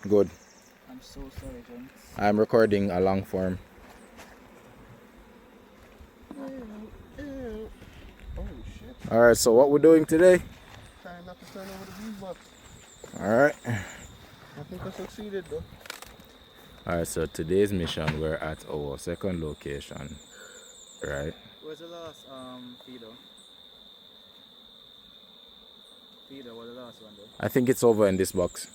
Good. I'm so sorry, gents. I'm recording a long form. Oh shit. Alright, so what we're doing today? Trying not to turn over the bees box. Alright. I think I succeeded though. Alright, so today's mission, we're at our second location. Right? Where's the last feeder? Feeder, what's the last one though? I think it's over in this box.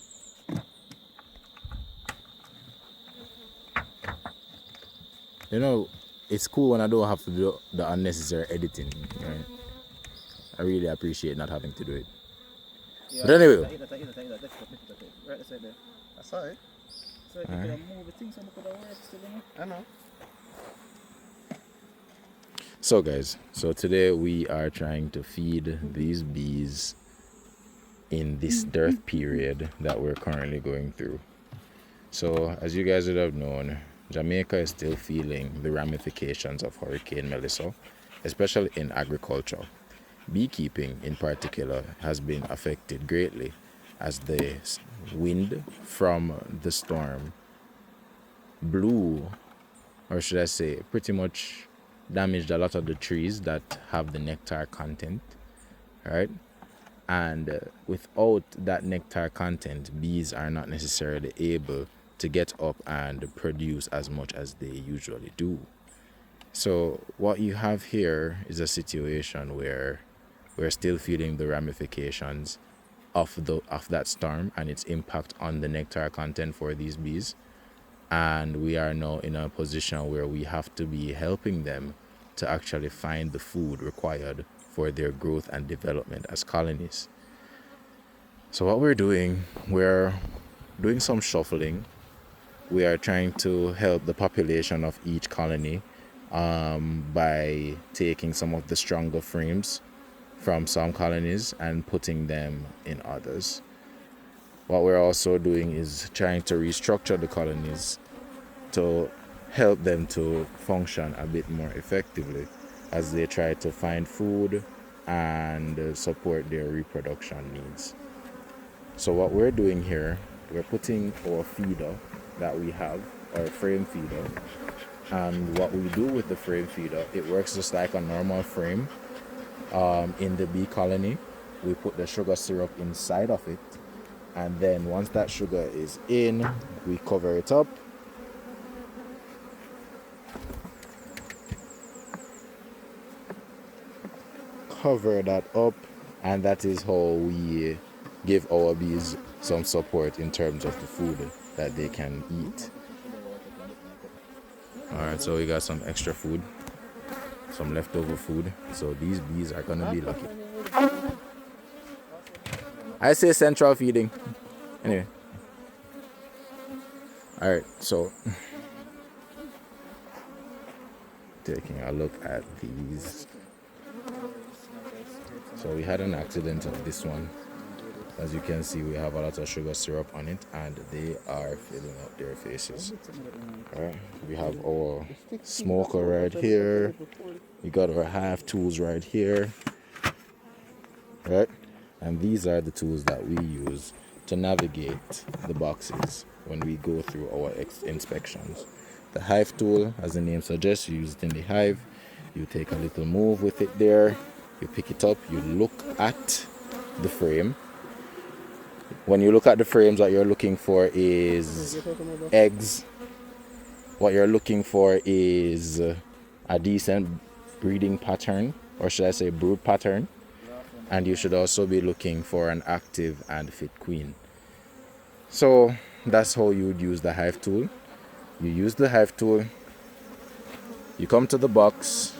You know, it's cool when I don't have to do the unnecessary editing, right? I really appreciate not having to do it. Yeah, But anyway. Right there. I saw it. So you could have moved the things and look at the work still, you know? I know. So guys, so today we are trying to feed these bees in this dearth period that we're currently going through. So as you guys would have known, Jamaica is still feeling the ramifications of Hurricane Melissa, especially in agriculture. Beekeeping in particular has been affected greatly as the wind from the storm blew, or should I say, pretty much damaged a lot of the trees that have the nectar content, right? And without that nectar content, bees are not necessarily able to get up and produce as much as they usually do. So what you have here is a situation where we're still feeling the ramifications of that storm and its impact on the nectar content for these bees. And we are now in a position where we have to be helping them to actually find the food required for their growth and development as colonies. So what we're doing some shuffling. We are trying to help the population of each colony by taking some of the stronger frames from some colonies and putting them in others. What we're also doing is trying to restructure the colonies to help them to function a bit more effectively as they try to find food and support their reproduction needs. So what we're doing here, we're putting our feeder that we have, our frame feeder, and what we do with the frame feeder, it works just like a normal frame. In the bee colony, we put the sugar syrup inside of it, and then once that sugar is in, we cover it up. Cover that up, and that is how we give our bees some support in terms of the food that they can eat. Alright, so we got some extra food, some leftover food, so these bees are gonna be lucky. I say central feeding. Anyway. Alright, so taking a look at these. So we had an accident of this one. As you can see, we have a lot of sugar syrup on it and they are filling up their faces. Alright, we have our smoker right here. We got our Hive tools right here. Right? And these are the tools that we use to navigate the boxes when we go through our inspections. The Hive tool, as the name suggests, you use it in the hive. You take a little move with it there. You pick it up, you look at the frame. When you look at the frames, what you're looking for is eggs. What you're looking for is a decent breeding pattern, or should I say brood pattern. And you should also be looking for an active and fit queen. So that's how you would use the Hive tool. You use the Hive tool, you come to the box,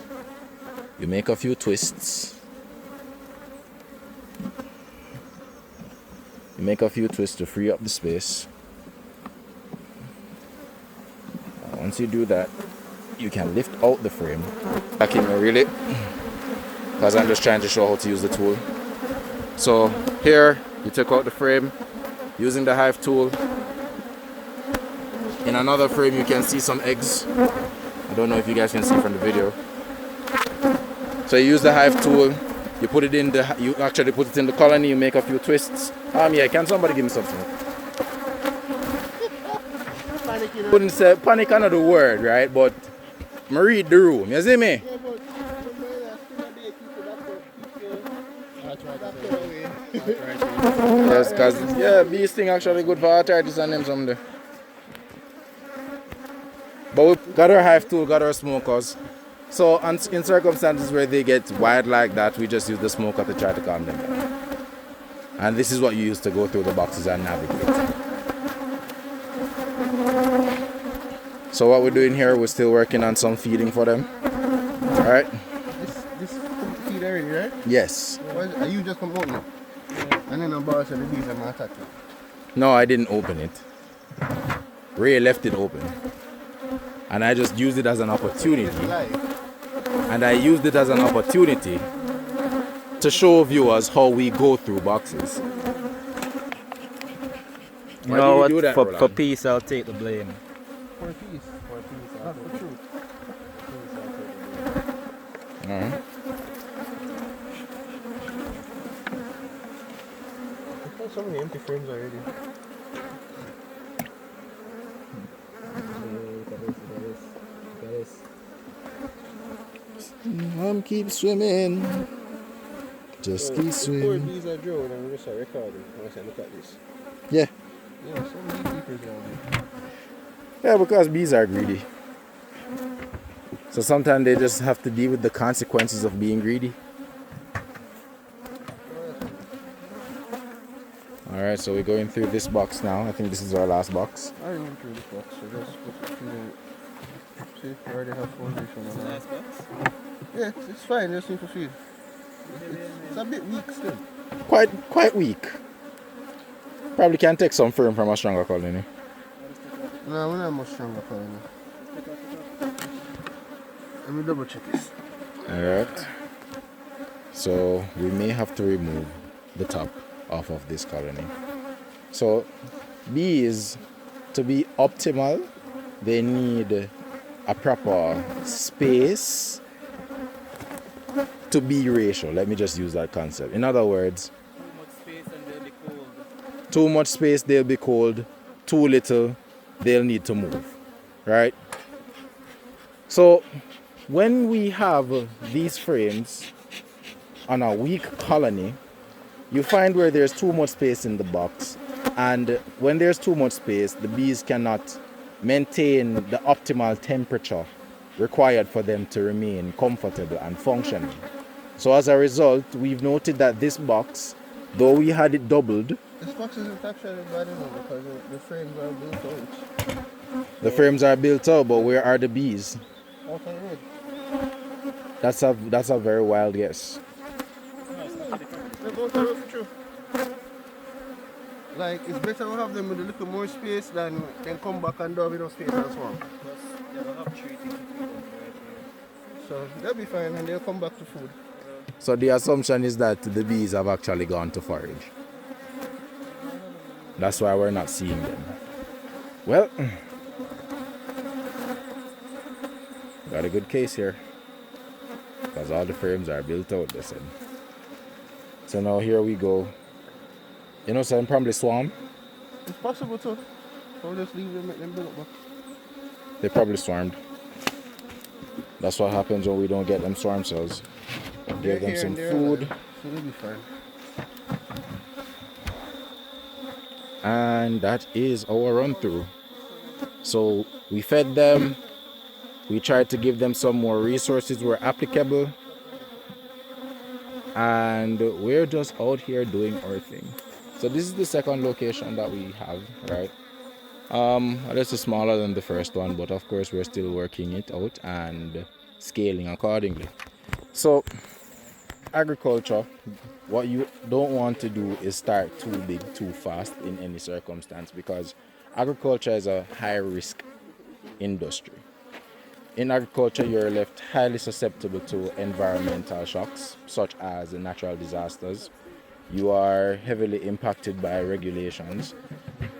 you make a few twists. You make a few twists to free up the space. Once you do that, you can lift out the frame. I can reel it because I'm just trying to show how to use the tool. So here, you take out the frame using the Hive tool. In another frame, you can see some eggs. I don't know if you guys can see from the video. So you use the Hive tool. You put it in you actually put it in the colony. You make a few twists. Yeah, can somebody give me something? panic, you know. Wouldn't say panic another word, right? But I read the room. You see me? Yeah, but that's right. Yes, because yeah, bees thing actually good for arthritis and them someday. But we got our hive tool, got our smokers. So in circumstances where they get wild like that, we just use the smoker to try to calm them down. And this is what you use to go through the boxes and navigate. So what we're doing here, we're still working on some feeding for them. Alright? This feed already, right? Yes. Are you just come open it? And then the boss said the bees are not attacking. No, I didn't open it. Ray left it open. And I just used it as an opportunity. And I used it as an opportunity to show viewers how we go through boxes. You know what? Do that, For peace, I'll take the blame. For peace. That's the truth. Alright. There's so many empty frames already. Keep swimming. Just keep Four swimming. bees are drone and we just start recording. And I said, look at this. Yeah. Yeah, so many beekeepers down there. Yeah, because bees are greedy. So sometimes they just have to deal with the consequences of being greedy. Alright, so we're going through this box now. I think this is our last box. I already went through this box, so just put it through. See, I already have foundation on it. Yeah, it's fine, just need to feed. It's a bit weak still. Quite weak. Probably can take some firm from a stronger colony. No, we're not much stronger colony. Let me double check this. Alright. So we may have to remove the top off of this colony. So bees, to be optimal, they need a proper space to bee ratio. Let me just use that concept. In other words, too much space they'll be cold, too little they'll need to move, right? So when we have these frames on a weak colony, you find where there's too much space in the box, and when there's too much space, the bees cannot maintain the optimal temperature required for them to remain comfortable and functioning. So as a result, we've noted that this box, though we had it doubled, This box isn't actually bad enough because the frames are built out. the frames are built out, but where are the bees? Out on the road. That's a very wild guess. They're going to the road for true. Like, it's better to have them with a little more space than come back and do enough space and swarm. So they'll be fine and they'll come back to food. So the assumption is that the bees have actually gone to forage. That's why we're not seeing them. Well, got a good case here. Because all the frames are built out, they said. So now here we go. You know, some probably swarm. It's possible to. Or just leave them, make them build up back. They probably swarmed. That's what happens when we don't get them swarm cells. Give them some food. So they'll be fine. And that is our run through. So we fed them. We tried to give them some more resources where applicable. And we're just out here doing our thing. So this is the second location that we have, right? This is smaller than the first one, but of course we're still working it out and scaling accordingly. So agriculture, what you don't want to do is start too big too fast in any circumstance, because agriculture is a high risk industry. In agriculture, you're left highly susceptible to environmental shocks such as natural disasters. You are heavily impacted by regulations,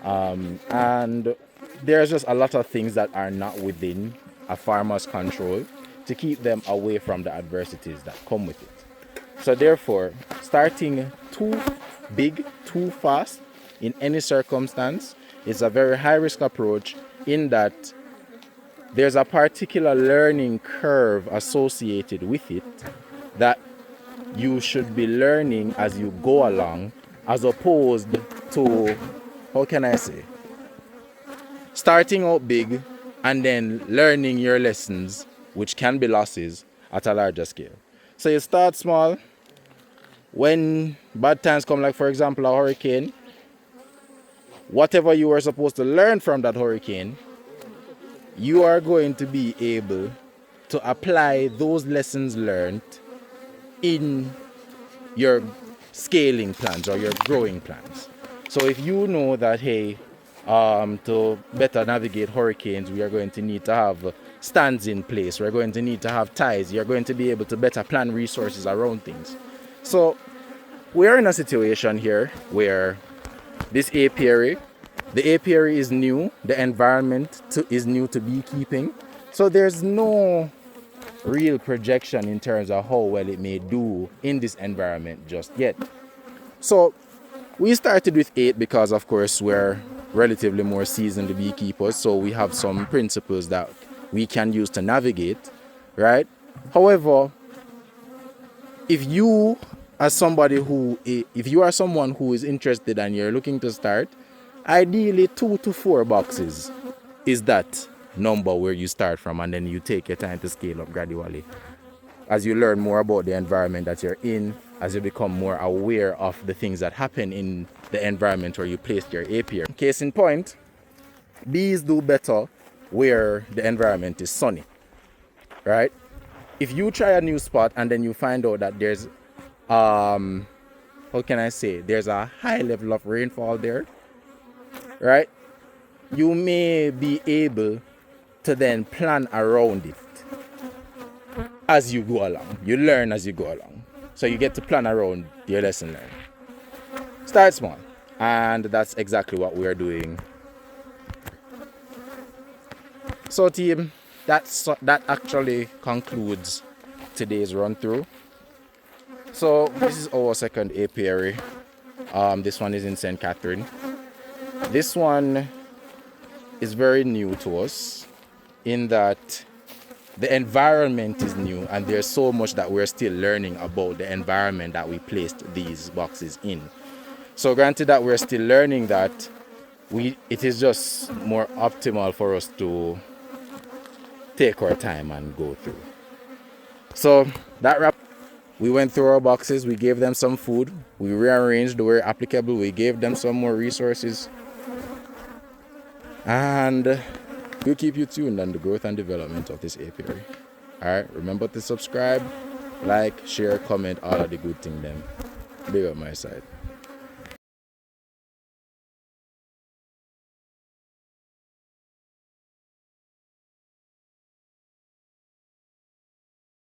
and there's just a lot of things that are not within a farmer's control to keep them away from the adversities that come with it. So therefore, starting too big, too fast in any circumstance is a very high risk approach, in that there's a particular learning curve associated with it that you should be learning as you go along, as opposed to, how can I say, starting out big and then learning your lessons, which can be losses, at a larger scale. So you start small. When bad times come, like for example a hurricane, whatever you were supposed to learn from that hurricane, you are going to be able to apply those lessons learned in your scaling plans or your growing plans. So if you know that, hey, to better navigate hurricanes, we are going to need to have stands in place, we're going to need to have ties, you're going to be able to better plan resources around things. So we're in a situation here where this apiary, the apiary is new, the environment is new to beekeeping, so there's no real projection in terms of how well it may do in this environment just yet. So we started with 8 because of course we're relatively more seasoned beekeepers, so we have some principles that we can use to navigate, right? However, if you are someone who is interested and you're looking to start, ideally 2 to 4 boxes is that number where you start from, and then you take your time to scale up gradually as you learn more about the environment that you're in, as you become more aware of the things that happen in the environment where you placed your apiary. Case in point, bees do better where the environment is sunny, right? If you try a new spot and then you find out that there's there's a high level of rainfall there, right? You may be able to then plan around it as you go along. You learn as you go along. So you get to plan around your lesson learned. Start small. And that's exactly what we're doing. So team, that actually concludes today's run through. So this is our second apiary. This one is in St. Catherine. This one is very new to us in that the environment is new and there's so much that we're still learning about the environment that we placed these boxes in. So granted that we're still learning that, it is just more optimal for us to take our time and go through. So that wrap. We went through our boxes, we gave them some food, we rearranged where applicable, we gave them some more resources, and we'll keep you tuned on the growth and development of this apiary. Alright, remember to subscribe, like, share, comment, all of the good things then. Big up my side.